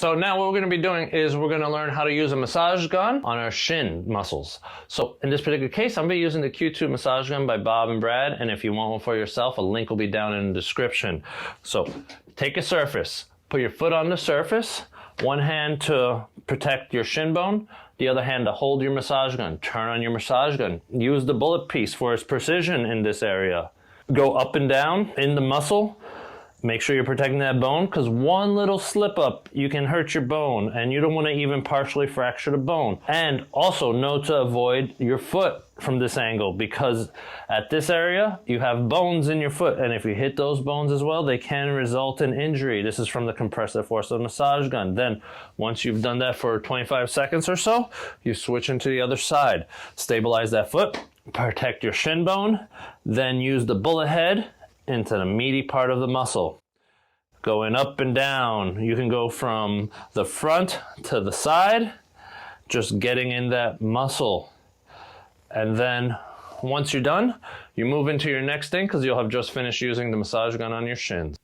So now what we're going to be doing is we're going to learn how to use a massage gun on our shin muscles. So in this particular case, I'm going to be using the Q2 massage gun by Bob and Brad. And if you want one for yourself, a link will be down in the description. So take a surface, put your foot on the surface, one hand to protect your shin bone, the other hand to hold your massage gun. Turn on your massage gun. Use the bullet piece for its precision in this area. Go up and down in the muscle. Make sure you're protecting that bone, because one little slip up, you can hurt your bone, and you don't want to even partially fracture the bone. And also know to avoid your foot from this angle, because at this area, you have bones in your foot, and if you hit those bones as well, they can result in injury. This is from the compressive force of the massage gun. Then, once you've done that for 25 seconds or so, you switch into the other side. Stabilize that foot, protect your shin bone, then use the bullet head into the meaty part of the muscle. Going up and down. You can go from the front to the side, just getting in that muscle. And then once you're done, you move into your next thing, because you'll have just finished using the massage gun on your shins.